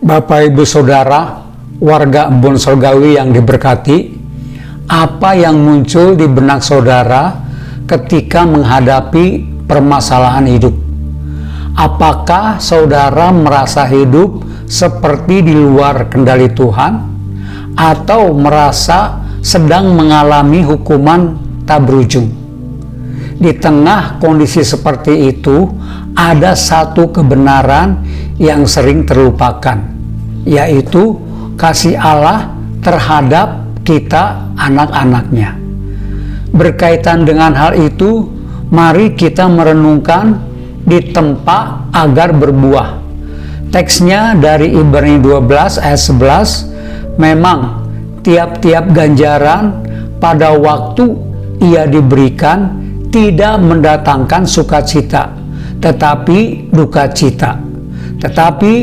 Bapak Ibu Saudara, warga Embun Surgawi yang diberkati, apa yang muncul di benak saudara ketika menghadapi permasalahan hidup? Apakah saudara merasa hidup seperti di luar kendali Tuhan, atau merasa sedang mengalami hukuman tak berujung? Di tengah kondisi seperti itu, ada satu kebenaran yang sering terlupakan, yaitu kasih Allah terhadap kita anak-anaknya. Berkaitan dengan hal itu, mari kita merenungkan di tempat agar berbuah. Teksnya dari Ibrani 12 ayat 11, memang tiap-tiap ganjaran pada waktu ia diberikan tidak mendatangkan sukacita, tetapi duka cita. Tetapi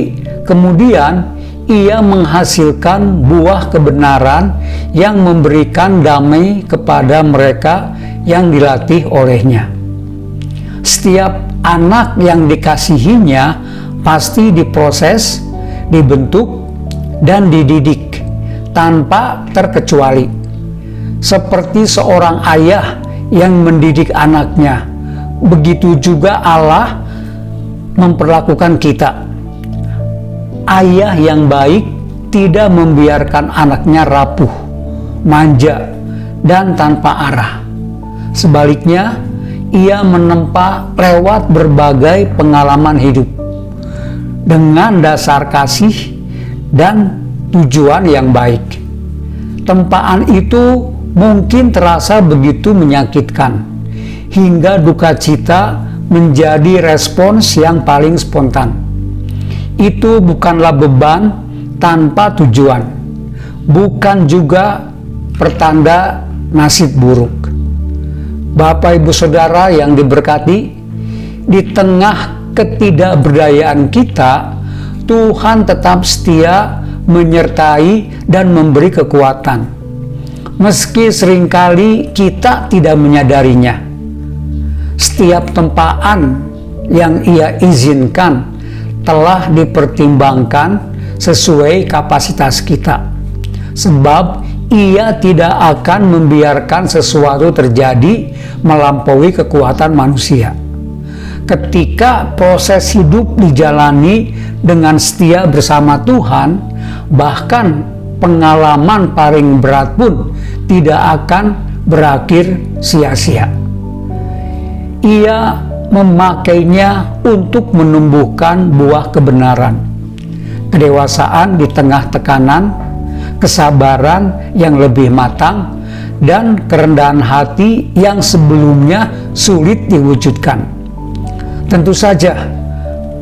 kemudian ia menghasilkan buah kebenaran yang memberikan damai kepada mereka yang dilatih olehnya. Setiap anak yang dikasihinya pasti diproses, dibentuk, dan dididik tanpa terkecuali. Seperti seorang ayah yang mendidik anaknya, begitu juga Allah memperlakukan kita. Ayah yang baik tidak membiarkan anaknya rapuh, manja, dan tanpa arah. Sebaliknya, ia menempa lewat berbagai pengalaman hidup dengan dasar kasih dan tujuan yang baik. Tempaan itu mungkin terasa begitu menyakitkan, hingga duka cita menjadi respons yang paling spontan. Itu bukanlah beban tanpa tujuan, bukan juga pertanda nasib buruk. Bapak Ibu Saudara yang diberkati, di tengah ketidakberdayaan kita, Tuhan tetap setia menyertai dan memberi kekuatan, meski seringkali kita tidak menyadarinya. Setiap tempaan yang Ia izinkan telah dipertimbangkan sesuai kapasitas kita, sebab Ia tidak akan membiarkan sesuatu terjadi melampaui kekuatan manusia. Ketika proses hidup dijalani dengan setia bersama Tuhan, bahkan pengalaman paling berat pun tidak akan berakhir sia-sia. Ia memakainya untuk menumbuhkan buah kebenaran, kedewasaan di tengah tekanan, kesabaran yang lebih matang, dan kerendahan hati yang sebelumnya sulit diwujudkan. Tentu saja,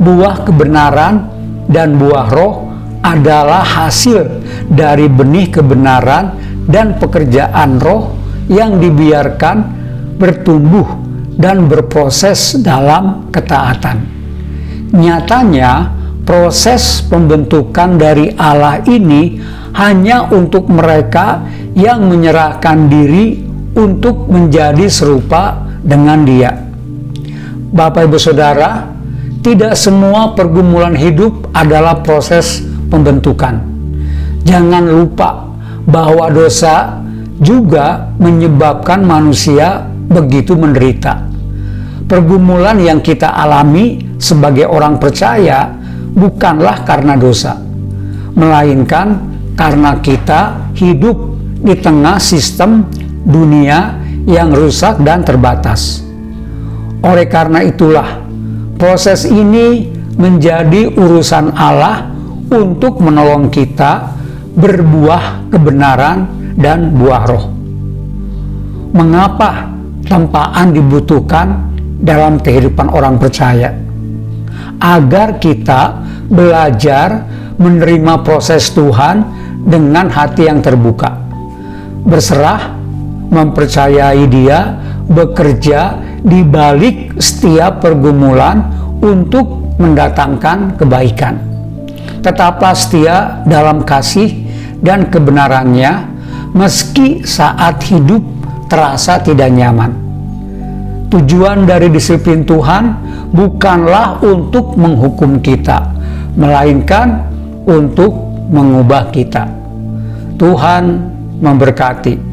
buah kebenaran dan buah roh adalah hasil dari benih kebenaran dan pekerjaan roh yang dibiarkan bertumbuh dan berproses dalam ketaatan. Nyatanya, proses pembentukan dari Allah ini hanya untuk mereka yang menyerahkan diri untuk menjadi serupa dengan Dia. Bapak Ibu Saudara, tidak semua pergumulan hidup adalah proses pembentukan. Jangan lupa bahwa dosa juga menyebabkan manusia begitu menderita. Pergumulan yang kita alami sebagai orang percaya bukanlah karena dosa, melainkan karena kita hidup di tengah sistem dunia yang rusak dan terbatas. Oleh karena itulah, proses ini menjadi urusan Allah untuk menolong kita berbuah kebenaran dan buah roh. Mengapa tempaan dibutuhkan dalam kehidupan orang percaya? Agar kita belajar menerima proses Tuhan dengan hati yang terbuka, berserah, mempercayai Dia bekerja di balik setiap pergumulan untuk mendatangkan kebaikan. Tetaplah setia dalam kasih dan kebenarannya meski saat hidup terasa tidak nyaman. Tujuan dari disiplin Tuhan bukanlah untuk menghukum kita, melainkan untuk mengubah kita. Tuhan memberkati.